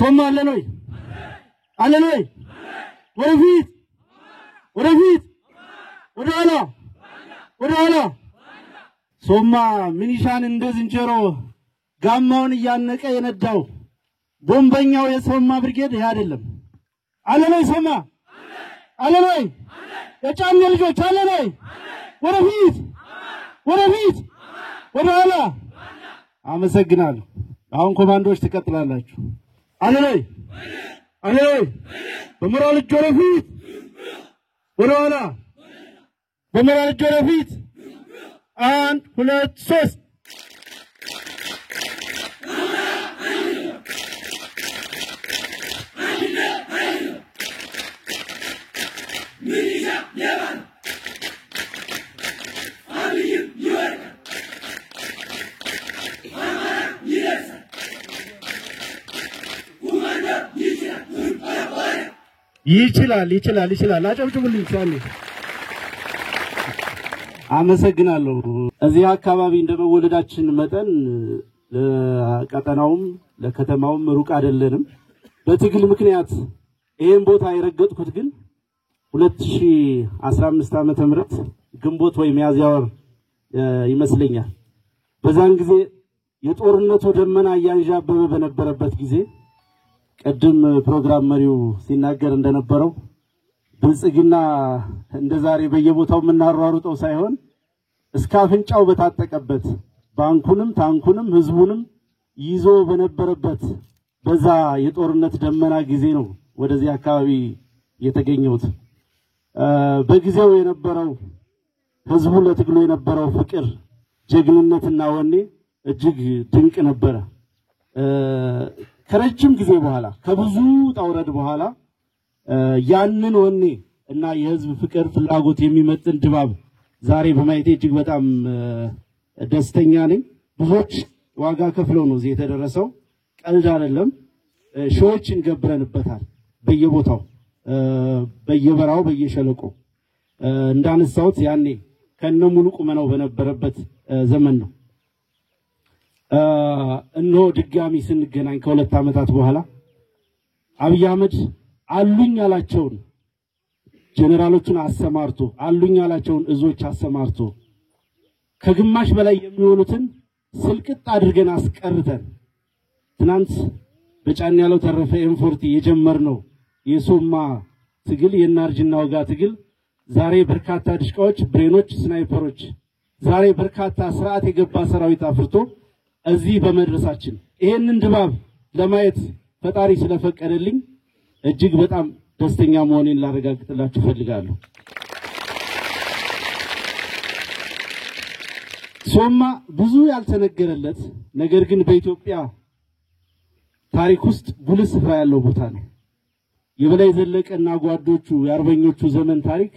ሶማ አለኖይ አለኖይ ወደፊት ወደፊት ወደኋላ ሶማ ሚኒሻን እንደ ዝንጀሮ ጋማውን ያነቀ የነዳው ቦምበኛው የሶማ ብርጌድ አይደለም አለኖይ ሶማ አለኖይ የጫኔ ልጆች አለኖይ ወደፊት ወደኋላ አመሰግናለሁ አሁን ኮማንዶዎች ትቀጥላላችሁ አለኖይ በመራል ጆሮፊት ወደኋላ በመራል ጆሮፊት 1 2 3 ይችላል አጨብጭቡልኝ ቻሌ አመሰግናለሁ እዚህ አካባቢ እንደመወለዳችን መጠን ለቀጠናውም ለከተማውም ሩቅ አይደለንም በትግል ምክንያት ይሄን ቦታ የረገጥኩት ግን 2015 ዓመተ ምህረት ግንቦት ወይ ሚያዝያ ወር ይመስለኛል በዛን ጊዜ የጦርነቱ ደመና ያንዣበበ በነበረበት ጊዜ ቀድም ፕሮግራም መሪው ሲናገር እንደነበረው ብልጽግና እንደዛሬ በየቦታው መናሯሩጠው ሳይሆን እስካፍንጫው በታጠቀበት ባንኩንም ታንኩንም ህዝቡንም ይዞ በነበረበት በዛ የጦርነት ደመና ጊዜ ነው ወደዚህ አካባቢ የተገኘሁት በጊዜው የነበረው ህዝቡ ለትግሉ የነበረው ፍቅር ጀግንነትና ወኔ እጅግ ድንቅ ነበር ከረጅም ጊዜ በኋላ ከብዙ ጣውረድ በኋላ ያንን ወኔ እና የህዝብ ፍቅር ፍላጎት የሚመጥን ድባብ ዛሬ በማየቴ እጅግ በጣም ደስተኛ ነኝ ብዙዎች ዋጋ ከፍለው ነው እዚህ የተደረሰው ቀልድ አይደለም ሾዎችን ገብረንበታል በየቦታው በየበራው በየሸለቆ እንዳነሳውት ያኔ ከነሙሉ ቁመናው በነበረበት ዘመን ነው እነሆ ድጋሚ ስንገናኝ ከሁለት ዓመታት በኋላ አብይ አህመድ አሉኝ ያላቸውን ጀነራሎቹን አሰማርቶ አሉኝ ያላቸውን እዞች አሰማርቶ ከግማሽ በላይ የሚሆኑትን ስልቅጥ አድርገን አስቀርተን ትናንት በጫን ያለው ተረፈ ኤም40 የጀመርነው የሶማ ትግል የናርጅና ወጋ ትግል ዛሬ በርካታ ድሽቃዎች ብሬኖች ስናይፐሮች ዛሬ በርካታ ስርዓት የገባ ሰራዊት አፍርቶ እዚህ በመድረሳችን ይሄንን ድባብ ለማየት ፈጣሪ ስለፈቀደልኝ እጅግ በጣም ደስተኛ መሆኔን ላረጋግጥላችሁ ፈልጋለሁ ሶማ ብዙ ያልተነገረለት ነገር ግን በኢትዮጵያ ታሪክ ውስጥ ጉልህ ስፍራ ያለው ቦታ ነው የበላይ ዘለቀና ጓዶቹ የአርበኞቹ ዘመን ታሪክ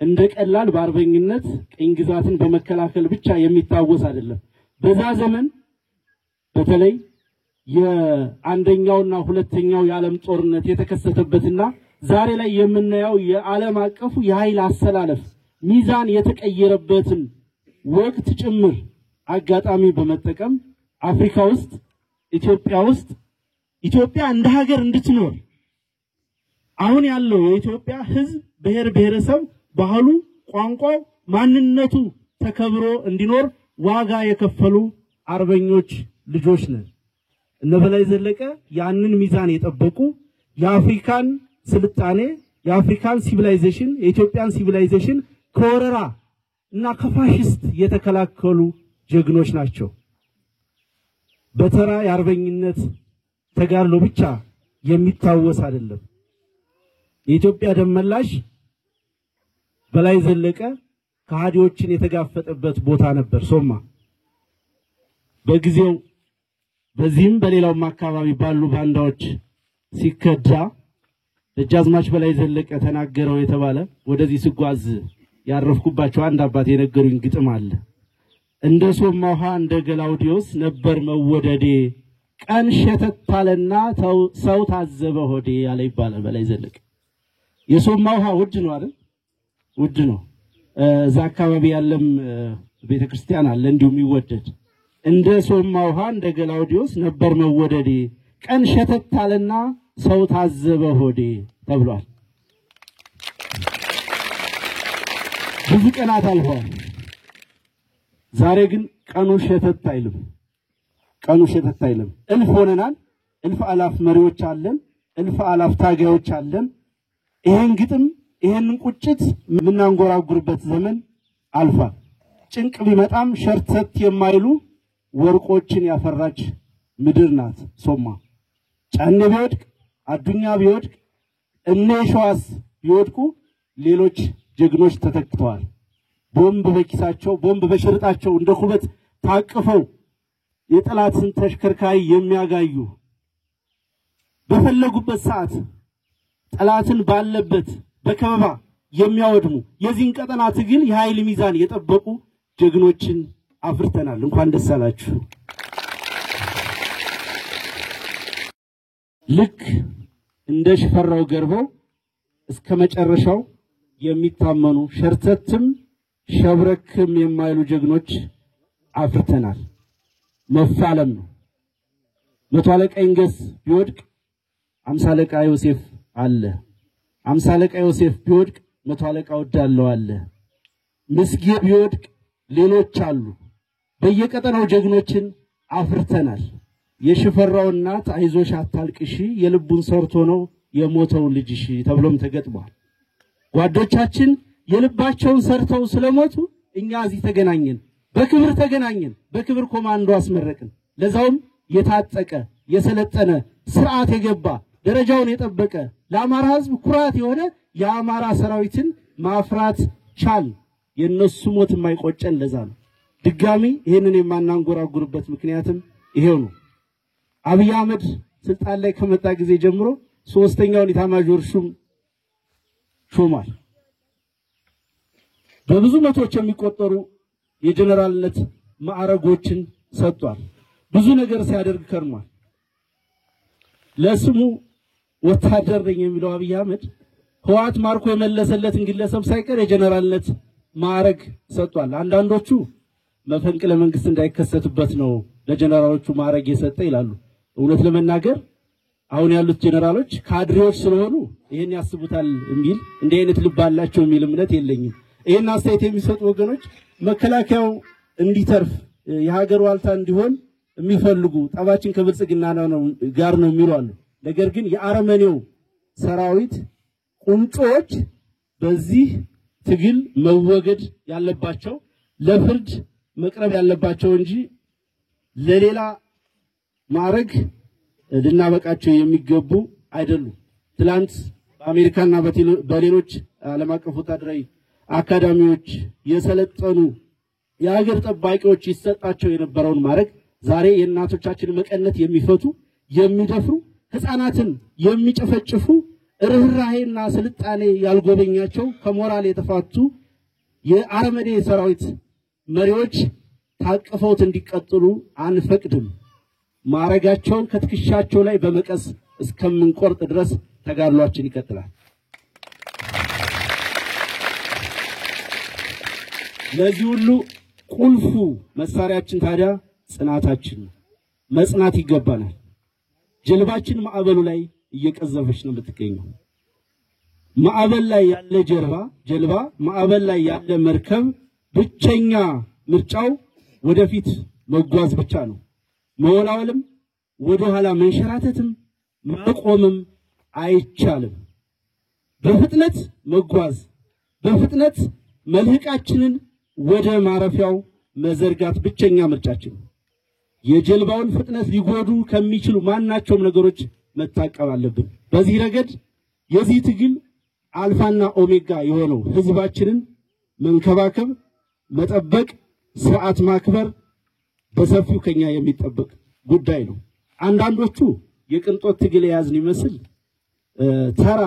እንደቀላል በአርበኝነት ቅኝ ግዛትን በመከላከል ብቻ የሚታወስ አይደለም በዛ ዘመን በተለይ የአንደኛውና ሁለተኛው የዓለም ጦርነት የተከሰተበትና ዛሬ ላይ የምናየው የዓለም አቀፉ የኃይል አሰላለፍ ሚዛን የተቀየረበትን ወቅት ጭምር አጋጣሚ በመጠቀም አፍሪካ ውስጥ ኢትዮጵያ እንደ ሀገር እንድትኖር አሁን ያለው የኢትዮጵያ ህዝብ ብሔር ብሔረሰብ ባህሉ ቋንቋው ማንነቱ ተከብሮ እንዲኖር ዋጋ የከፈሉ አርበኞች ልጆች ነን እነ በላይ ዘለቀ ያንን ሚዛን የጠበቁ የአፍሪካን ስልጣኔ የአፍሪካን ሲቪላይዜሽን የኢትዮጵያን ሲቪላይዜሽን ከወረራ እና ከፋሽስት የተከላከሉ ጀግኖች ናቸው በተራ የአርበኝነት ተጋድሎ ብቻ የሚታወስ አይደለም የኢትዮጵያ ደመላሽ በላይ ዘለቀ ከሃዲዎችን የተጋፈጠበት ቦታ ነበር ሶማ በጊዜው በዚህም በሌላውም አካባቢ ባሉ ባንዳዎች ሲከዳ ደጃዝማች በላይ ዘለቀ ተናገረው የተባለ ወደዚህ ሲጓዝ ያረፍኩባቸው አንድ አባት የነገሩኝ ግጥም አለ እንደ ሶማውሃ እንደ ገላውዲዮስ ነበር መወደዴ ቀን ሸተታለና ሰው ታዘበ ሆዴ ያለ ይባላል በላይ ዘለቀ የሶማውሃ ውድ ነው አይደል ውድ ነው እዛ አካባቢ ያለም ቤተክርስቲያን አለ እንዲሁም ይወደድ እንደ ሶማውሃ እንደ ገላውዲዮስ ነበር መወደዴ ቀን ሸተታልና ሰው ታዘበ ሆዴ ተብሏል። ብዙ ቀናት አልፏል። ዛሬ ግን ቀኑ ሸተት አይልም። ቀኑ ሸተት አይልም። እልፍ ሆነናል። እልፍ አላፍ መሪዎች አለን። እልፍ አላፍ ታጋዮች አለን። ይሄን ግጥም ይሄንን ቁጭት ምናንጎራጉርበት ዘመን አልፏል። ጭንቅ ቢመጣም ሸርተት የማይሉ ወርቆችን ያፈራች ምድር ናት ሶማ። ጫኔ ቢወድቅ አዱኛ ቢወድቅ እነ ሸዋስ ቢወድቁ ሌሎች ጀግኖች ተተክተዋል። ቦምብ በኪሳቸው ቦምብ በሽርጣቸው እንደ ኩበት ታቅፈው የጠላትን ተሽከርካሪ የሚያጋዩ በፈለጉበት ሰዓት ጠላትን ባለበት በከበባ የሚያወድሙ የዚህን ቀጠና ትግል የኃይል ሚዛን የጠበቁ ጀግኖችን አፍርተናል። እንኳን ደስ አላችሁ። ልክ እንደ ሽፈራው ገርበው እስከ መጨረሻው የሚታመኑ ሸርተትም ሸብረክም የማይሉ ጀግኖች አፍርተናል። መፋለም ነው። መቶ አለቃ ይንገስ ቢወድቅ 50 አለቃ ዮሴፍ አለ። 50 አለቃ ዮሴፍ ቢወድቅ መቶ አለቃ ወዳለው አለ። ምስጌ ቢወድቅ ሌሎች አሉ። በየቀጠናው ጀግኖችን አፍርተናል። የሽፈራው እናት አይዞሽ አታልቅሺ የልቡን ሰርቶ ነው የሞተው ልጅሽ ተብሎም ተገጥሟል። ጓዶቻችን የልባቸውን ሰርተው ስለሞቱ እኛ እዚህ ተገናኘን፣ በክብር ተገናኘን፣ በክብር ኮማንዶ አስመረቅን። ለዛውም የታጠቀ የሰለጠነ ስርዓት የገባ ደረጃውን የጠበቀ ለአማራ ሕዝብ ኩራት የሆነ የአማራ ሰራዊትን ማፍራት ቻል። የነሱ ሞት የማይቆጨን ለዛ ነው። ድጋሚ ይሄንን የማናንጎራጉርበት ምክንያትም ይሄው ነው። አብይ አህመድ ስልጣን ላይ ከመጣ ጊዜ ጀምሮ ሶስተኛውን ኢታማዦር ሹም ሾሟል። በብዙ መቶዎች የሚቆጠሩ የጀነራልነት ማዕረጎችን ሰጥቷል። ብዙ ነገር ሲያደርግ ከርሟል። ለስሙ ወታደር ነኝ የሚለው አብይ አህመድ ህወሓት ማርኮ የመለሰለትን ግለሰብ ሳይቀር የጀነራልነት ማዕረግ ሰጥቷል። አንዳንዶቹ መፈንቅለ መንግስት እንዳይከሰትበት ነው ለጀነራሎቹ ማዕረግ የሰጠ ይላሉ። እውነት ለመናገር አሁን ያሉት ጀነራሎች ካድሬዎች ስለሆኑ ይሄን ያስቡታል የሚል እንደ አይነት ልብ አላቸው የሚል እምነት የለኝም። ይሄን አስተያየት የሚሰጡ ወገኖች መከላከያው እንዲተርፍ የሀገር ዋልታ እንዲሆን የሚፈልጉ ጠባችን ከብልጽግና ጋር ነው የሚሉ አሉ። ነገር ግን የአረመኔው ሰራዊት ቁንጮች በዚህ ትግል መወገድ ያለባቸው ለፍርድ መቅረብ ያለባቸው እንጂ ለሌላ ማዕረግ ልናበቃቸው የሚገቡ አይደሉም። ትላንት በአሜሪካና በሌሎች ዓለም አቀፍ ወታደራዊ አካዳሚዎች የሰለጠኑ የሀገር ጠባቂዎች ይሰጣቸው የነበረውን ማዕረግ ዛሬ የእናቶቻችን መቀነት የሚፈቱ የሚደፍሩ ህፃናትን የሚጨፈጭፉ ርህራሄና ስልጣኔ ያልጎበኛቸው ከሞራል የተፋቱ የአረመኔ ሰራዊት መሪዎች ታቅፈውት እንዲቀጥሉ አንፈቅድም። ማዕረጋቸውን ከትከሻቸው ላይ በመቀስ እስከምንቆርጥ ድረስ ተጋድሏችን ይቀጥላል። ለዚህ ሁሉ ቁልፉ መሳሪያችን ታዲያ ጽናታችን ነው። መጽናት ይገባናል። ጀልባችን ማዕበሉ ላይ እየቀዘፈች ነው የምትገኘው። ማዕበል ላይ ያለ ጀልባ ማዕበል ላይ ያለ መርከብ ብቸኛ ምርጫው ወደፊት መጓዝ ብቻ ነው። መወላወልም ወደ ኋላ መንሸራተትም መቆምም አይቻልም። በፍጥነት መጓዝ በፍጥነት መልህቃችንን ወደ ማረፊያው መዘርጋት ብቸኛ ምርጫችን ነው። የጀልባውን ፍጥነት ሊጎዱ ከሚችሉ ማናቸውም ነገሮች መታቀብ አለብን። በዚህ ረገድ የዚህ ትግል አልፋና ኦሜጋ የሆነው ህዝባችንን መንከባከብ መጠበቅ ስርዓት ማክበር በሰፊው ከኛ የሚጠበቅ ጉዳይ ነው። አንዳንዶቹ የቅንጦት ትግል ያዝን ይመስል ተራ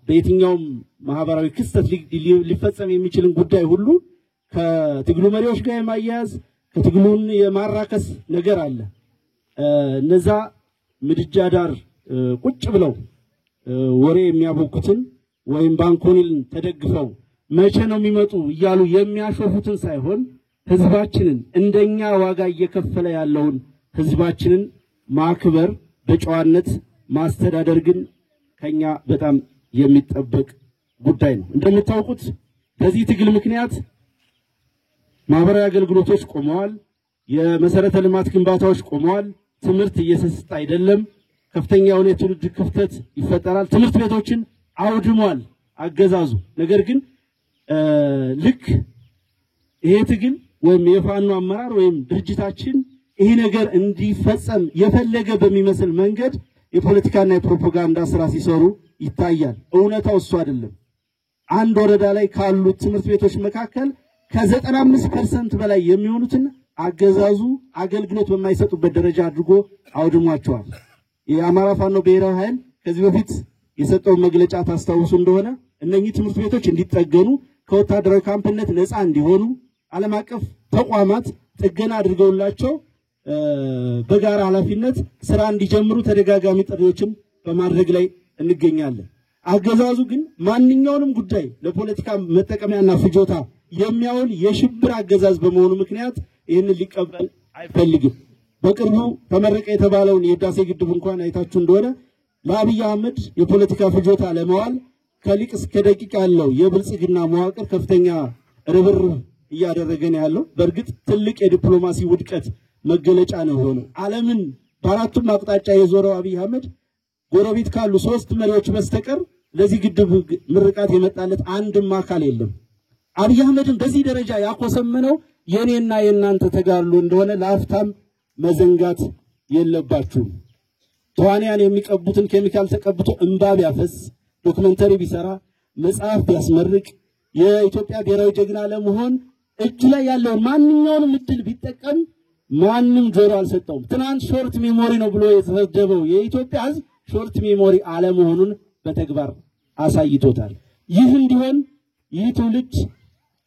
በየትኛውም ማህበራዊ ክስተት ሊፈጸም የሚችልን ጉዳይ ሁሉ ከትግሉ መሪዎች ጋር የማያያዝ ከትግሉን የማራከስ ነገር አለ። እነዛ ምድጃ ዳር ቁጭ ብለው ወሬ የሚያቦኩትን ወይም ባንኮኒል ተደግፈው መቼ ነው የሚመጡ እያሉ የሚያሾፉትን ሳይሆን ህዝባችንን እንደኛ ዋጋ እየከፈለ ያለውን ህዝባችንን ማክበር በጨዋነት ማስተዳደር ግን ከኛ በጣም የሚጠበቅ ጉዳይ ነው። እንደምታውቁት በዚህ ትግል ምክንያት ማህበራዊ አገልግሎቶች ቆመዋል፣ የመሰረተ ልማት ግንባታዎች ቆመዋል፣ ትምህርት እየተሰጠ አይደለም፣ ከፍተኛ የሆነ የትውልድ ክፍተት ይፈጠራል፣ ትምህርት ቤቶችን አውድሟል አገዛዙ። ነገር ግን ልክ ይሄ ትግል ወይም የፋኖ አመራር ወይም ድርጅታችን ይሄ ነገር እንዲፈጸም የፈለገ በሚመስል መንገድ የፖለቲካና የፕሮፓጋንዳ ስራ ሲሰሩ ይታያል። እውነታው እሱ አይደለም። አንድ ወረዳ ላይ ካሉ ትምህርት ቤቶች መካከል ከ95% በላይ የሚሆኑትን አገዛዙ አገልግሎት በማይሰጡበት ደረጃ አድርጎ አውድሟቸዋል። የአማራ ፋኖ ብሔራዊ ኃይል ከዚህ በፊት የሰጠው መግለጫ ታስታውሱ እንደሆነ እነኚህ ትምህርት ቤቶች እንዲጠገኑ ከወታደራዊ ካምፕነት ነፃ እንዲሆኑ ዓለም አቀፍ ተቋማት ጥገና አድርገውላቸው በጋራ ኃላፊነት ስራ እንዲጀምሩ ተደጋጋሚ ጥሪዎችን በማድረግ ላይ እንገኛለን። አገዛዙ ግን ማንኛውንም ጉዳይ ለፖለቲካ መጠቀሚያና ፍጆታ የሚያውል የሽብር አገዛዝ በመሆኑ ምክንያት ይህንን ሊቀበል አይፈልግም። በቅርቡ ተመረቀ የተባለውን የህዳሴ ግድብ እንኳን አይታችሁ እንደሆነ ለአብይ አህመድ የፖለቲካ ፍጆታ ለማዋል ከሊቅ እስከ ደቂቅ ያለው የብልጽግና መዋቅር ከፍተኛ ርብርብ እያደረገ ነው ያለው። በእርግጥ ትልቅ የዲፕሎማሲ ውድቀት መገለጫ ነው ሆነው ዓለምን በአራቱም አቅጣጫ የዞረው አብይ አህመድ ጎረቤት ካሉ 3 መሪዎች በስተቀር ለዚህ ግድብ ምርቃት የመጣለት አንድም አካል የለም። አብይ አህመድን በዚህ ደረጃ ያቆሰመነው የኔና የናንተ ተጋድሎ እንደሆነ ለአፍታም መዘንጋት የለባችሁም። ተዋንያን የሚቀቡትን ኬሚካል ተቀብቶ እንባ ቢያፈስ፣ ዶክመንተሪ ቢሰራ፣ መጽሐፍ ቢያስመርቅ፣ የኢትዮጵያ ብሔራዊ ጀግና ለመሆን እጁ ላይ ያለው ማንኛውንም እድል ቢጠቀም ማንም ጆሮ አልሰጠውም። ትናንት ሾርት ሜሞሪ ነው ብሎ የተሰደበው የኢትዮጵያ ሕዝብ ሾርት ሜሞሪ አለመሆኑን በተግባር አሳይቶታል። ይህ እንዲሆን ይህ ትውልድ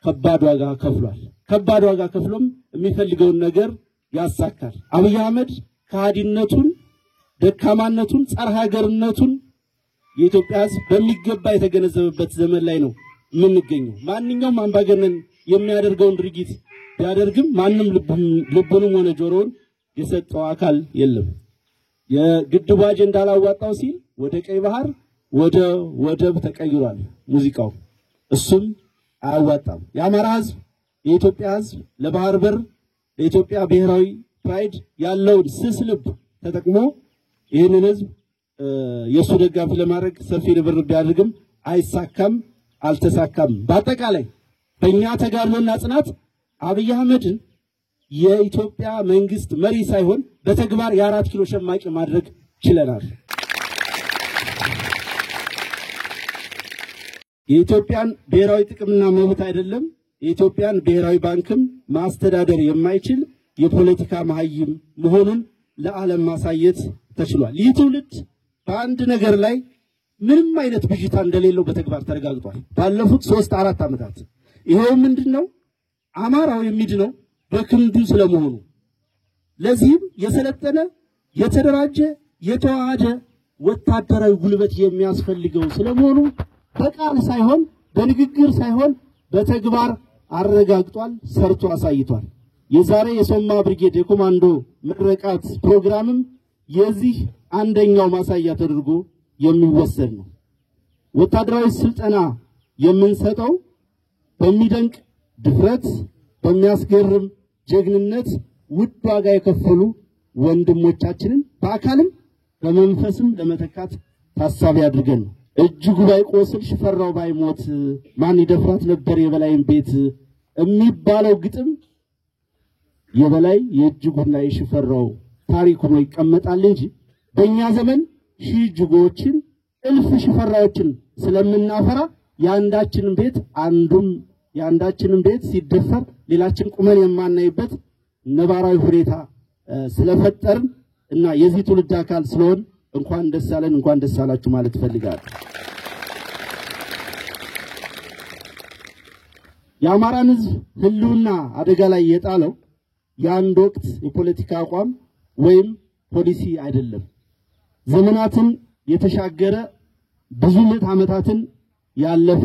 ከባድ ዋጋ ከፍሏል። ከባድ ዋጋ ከፍሎም የሚፈልገውን ነገር ያሳካል። አብይ አህመድ ከሃዲነቱን፣ ደካማነቱን፣ ጸረ ሀገርነቱን የኢትዮጵያ ሕዝብ በሚገባ የተገነዘበበት ዘመን ላይ ነው የምንገኘው። ማንኛውም አምባገነን የሚያደርገውን ድርጊት ቢያደርግም ማንም ልቡንም ሆነ ጆሮውን የሰጠው አካል የለም። የግድቡ አጀንዳ ላዋጣው ሲል ወደ ቀይ ባህር ወደ ወደብ ተቀይሯል ሙዚቃው። እሱም አያዋጣም። የአማራ ሕዝብ የኢትዮጵያ ሕዝብ ለባህር በር ለኢትዮጵያ ብሔራዊ ፕራይድ ያለውን ስስ ልብ ተጠቅሞ ይህንን ሕዝብ የሱ ደጋፊ ለማድረግ ሰፊ ርብርብ ቢያደርግም አይሳካም፣ አልተሳካም። በአጠቃላይ በእኛ ተጋድሎና ጽናት አብይ አህመድን የኢትዮጵያ መንግስት መሪ ሳይሆን በተግባር የ4 ኪሎ ሸማቂ ማድረግ ችለናል። የኢትዮጵያን ብሔራዊ ጥቅምና መብት አይደለም የኢትዮጵያን ብሔራዊ ባንክም ማስተዳደር የማይችል የፖለቲካ መሀይም መሆኑን ለዓለም ማሳየት ተችሏል። ይህ ትውልድ በአንድ ነገር ላይ ምንም አይነት ብዥታ እንደሌለው በተግባር ተረጋግጧል ባለፉት 3-4 ዓመታት። ይሄው ምንድነው? አማራው የሚድነው በክንዱ ስለመሆኑ፣ ለዚህም የሰለጠነ የተደራጀ የተዋሃደ ወታደራዊ ጉልበት የሚያስፈልገው ስለመሆኑ በቃል ሳይሆን በንግግር ሳይሆን በተግባር አረጋግጧል፣ ሰርቶ አሳይቷል። የዛሬ የሶማ ብርጌድ የኮማንዶ ምረቃት ፕሮግራምም የዚህ አንደኛው ማሳያ ተደርጎ የሚወሰድ ነው። ወታደራዊ ስልጠና የምንሰጠው በሚደንቅ ድፍረት በሚያስገርም ጀግንነት ውድ ዋጋ የከፈሉ ወንድሞቻችንን በአካልም በመንፈስም ለመተካት ታሳቢ አድርገን ነው። እጅጉ ባይቆስል ሽፈራው ባይሞት ማን ይደፍራት ነበር የበላይን ቤት የሚባለው ግጥም የበላይ የእጅጉና የሽፈራው ታሪክ ሆኖ ይቀመጣል እንጂ በእኛ ዘመን ሺህ እጅጎችን እልፍ ሽፈራዎችን ስለምናፈራ ያንዳችንን ቤት ሲደፈር ሌላችን ቁመን የማናይበት ነባራዊ ሁኔታ ስለፈጠርን እና የዚህ ትውልድ አካል ስለሆን እንኳን ደስ አለን እንኳን ደስ አላችሁ ማለት ፈልጋለሁ። የአማራን ሕዝብ ህልውና አደጋ ላይ የጣለው የአንድ ወቅት የፖለቲካ አቋም ወይም ፖሊሲ አይደለም። ዘመናትን የተሻገረ ብዙ ምዕት ዓመታትን ያለፈ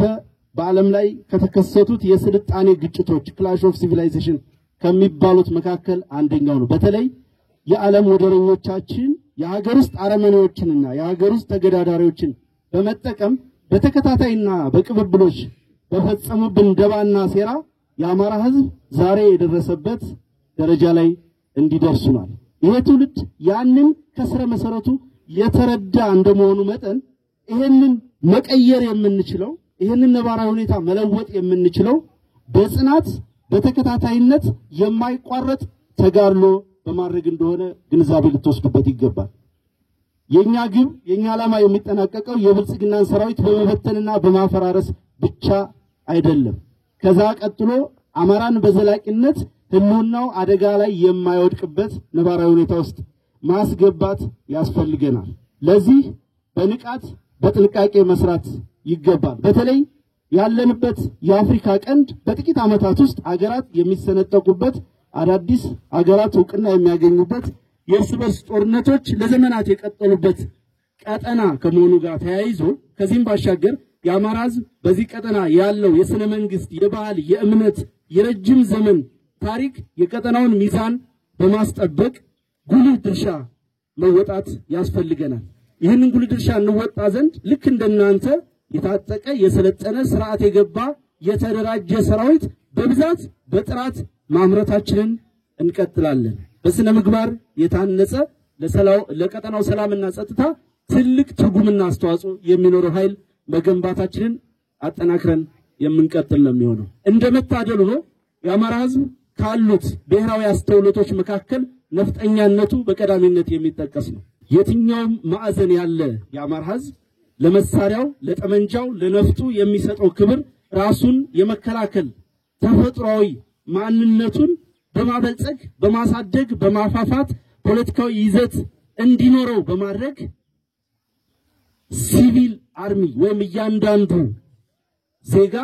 በዓለም ላይ ከተከሰቱት የስልጣኔ ግጭቶች ክላሽ ኦፍ ሲቪላይዜሽን ከሚባሉት መካከል አንደኛው ነው። በተለይ የዓለም ወደረኞቻችን የሀገር ውስጥ አረመኔዎችንና የሀገር ውስጥ ተገዳዳሪዎችን በመጠቀም በተከታታይና በቅብብሎች በፈጸሙብን ደባና ሴራ የአማራ ህዝብ ዛሬ የደረሰበት ደረጃ ላይ እንዲደርሱናል። ይሄ ትውልድ ያንን ከስረ መሰረቱ የተረዳ እንደመሆኑ መጠን ይሄንን መቀየር የምንችለው ይሄንን ነባራዊ ሁኔታ መለወጥ የምንችለው በጽናት በተከታታይነት የማይቋረጥ ተጋድሎ በማድረግ እንደሆነ ግንዛቤ ልትወስዱበት ይገባል። የኛ ግብ የኛ ዓላማ የሚጠናቀቀው የብልጽግናን ሰራዊት በመበተንና በማፈራረስ ብቻ አይደለም። ከዛ ቀጥሎ አማራን በዘላቂነት ህልውናው አደጋ ላይ የማይወድቅበት ነባራዊ ሁኔታ ውስጥ ማስገባት ያስፈልገናል። ለዚህ በንቃት በጥንቃቄ መስራት ይገባል። በተለይ ያለንበት የአፍሪካ ቀንድ በጥቂት ዓመታት ውስጥ ሀገራት የሚሰነጠቁበት አዳዲስ ሀገራት ዕውቅና የሚያገኙበት የእርስ በርስ ጦርነቶች ለዘመናት የቀጠሉበት ቀጠና ከመሆኑ ጋር ተያይዞ ከዚህም ባሻገር የአማራ ህዝብ በዚህ ቀጠና ያለው የስነ መንግስት የባህል የእምነት የረጅም ዘመን ታሪክ የቀጠናውን ሚዛን በማስጠበቅ ጉልህ ድርሻ መወጣት ያስፈልገናል። ይህንን ጉልህ ድርሻ እንወጣ ዘንድ ልክ እንደናንተ የታጠቀ የሰለጠነ ስርዓት የገባ የተደራጀ ሰራዊት በብዛት በጥራት ማምረታችንን እንቀጥላለን። በስነ ምግባር የታነጸ ለቀጠናው ሰላምና ጸጥታ ትልቅ ትርጉምና አስተዋጽኦ የሚኖረው ኃይል መገንባታችንን አጠናክረን የምንቀጥል ነው የሚሆነው። እንደመታደሉ ነው የአማራ ህዝብ ካሉት ብሔራዊ አስተውሎቶች መካከል ነፍጠኛነቱ በቀዳሚነት የሚጠቀስ ነው። የትኛውም ማዕዘን ያለ የአማራ ህዝብ ለመሳሪያው ለጠመንጃው ለነፍጡ የሚሰጠው ክብር ራሱን የመከላከል ተፈጥሯዊ ማንነቱን በማበልጸግ በማሳደግ በማፋፋት ፖለቲካዊ ይዘት እንዲኖረው በማድረግ ሲቪል አርሚ ወይም እያንዳንዱ ዜጋ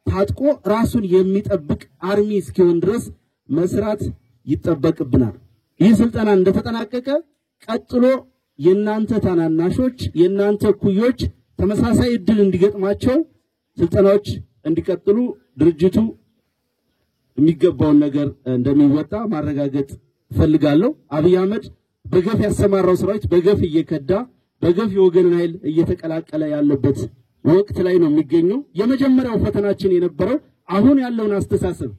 ታጥቆ ራሱን የሚጠብቅ አርሚ እስኪሆን ድረስ መስራት ይጠበቅብናል። ይህ ስልጠና እንደተጠናቀቀ ቀጥሎ የናንተ ታናናሾች የናንተ ኩዮች ተመሳሳይ እድል እንዲገጥማቸው ስልጠናዎች እንዲቀጥሉ ድርጅቱ የሚገባውን ነገር እንደሚወጣ ማረጋገጥ ፈልጋለሁ። አብይ አህመድ በገፍ ያሰማራው ሰራዊት በገፍ እየከዳ በገፍ የወገንን ኃይል እየተቀላቀለ ያለበት ወቅት ላይ ነው የሚገኘው። የመጀመሪያው ፈተናችን የነበረው አሁን ያለውን አስተሳሰብ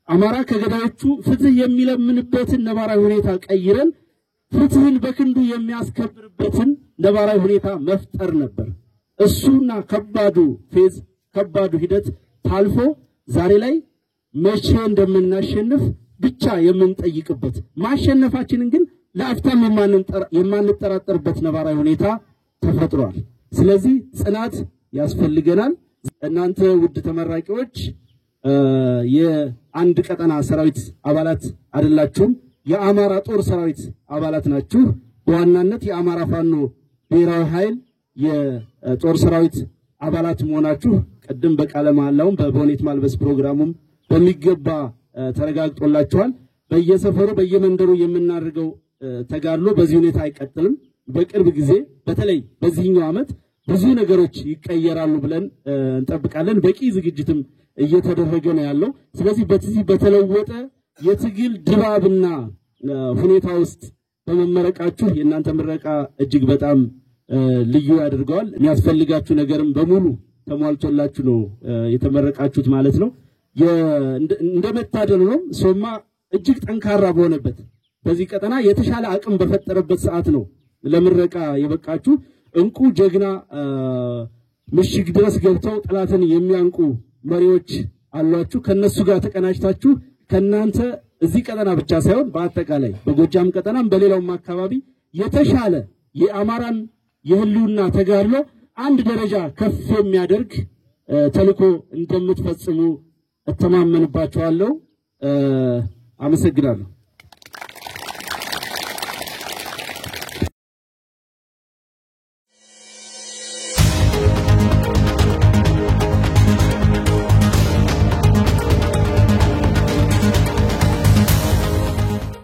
አማራ ከገዳዮቹ ፍትህ የሚለምንበትን ነባራዊ ሁኔታ ቀይረን ፍትህን በክንዱ የሚያስከብርበትን ነባራዊ ሁኔታ መፍጠር ነበር። እሱና ከባዱ ፌዝ ከባዱ ሂደት ታልፎ ዛሬ ላይ መቼ እንደምናሸንፍ ብቻ የምንጠይቅበት ማሸነፋችንን ግን ለአፍታም የማንጠራጠርበት ነባራዊ ሁኔታ ተፈጥሯል። ስለዚህ ጽናት ያስፈልገናል። እናንተ ውድ ተመራቂዎች የአንድ ቀጠና ሰራዊት አባላት አይደላችሁም፣ የአማራ ጦር ሰራዊት አባላት ናችሁ። በዋናነት የአማራ ፋኖ ብሔራዊ ኃይል የጦር ሰራዊት አባላት መሆናችሁ ቀደም በቃለ መሐላውም በቦኔት ማልበስ ፕሮግራሙም በሚገባ ተረጋግጦላችኋል። በየሰፈሩ በየመንደሩ የምናደርገው ተጋድሎ በዚህ ሁኔታ አይቀጥልም። በቅርብ ጊዜ በተለይ በዚህኛው ዓመት ብዙ ነገሮች ይቀየራሉ ብለን እንጠብቃለን። በቂ ዝግጅትም እየተደረገ ነው ያለው። ስለዚህ በዚህ በተለወጠ የትግል ድባብና ሁኔታ ውስጥ በመመረቃችሁ የእናንተ ምረቃ እጅግ በጣም ልዩ ያደርገዋል። የሚያስፈልጋችሁ ነገርም በሙሉ ተሟልቶላችሁ ነው የተመረቃችሁት ማለት ነው። እንደመታደል ነው ሶማ እጅግ ጠንካራ በሆነበት በዚህ ቀጠና የተሻለ አቅም በፈጠረበት ሰዓት ነው ለምረቃ የበቃችሁ። እንቁ ጀግና ምሽግ ድረስ ገብተው ጠላትን የሚያንቁ መሪዎች አሏችሁ። ከነሱ ጋር ተቀናጅታችሁ ከናንተ እዚህ ቀጠና ብቻ ሳይሆን በአጠቃላይ በጎጃም ቀጠናም በሌላውም አካባቢ የተሻለ የአማራን የህልውና ተጋድሎ አንድ ደረጃ ከፍ የሚያደርግ ተልዕኮ እንደምትፈጽሙ እተማመንባችኋለሁ። አመሰግናለሁ።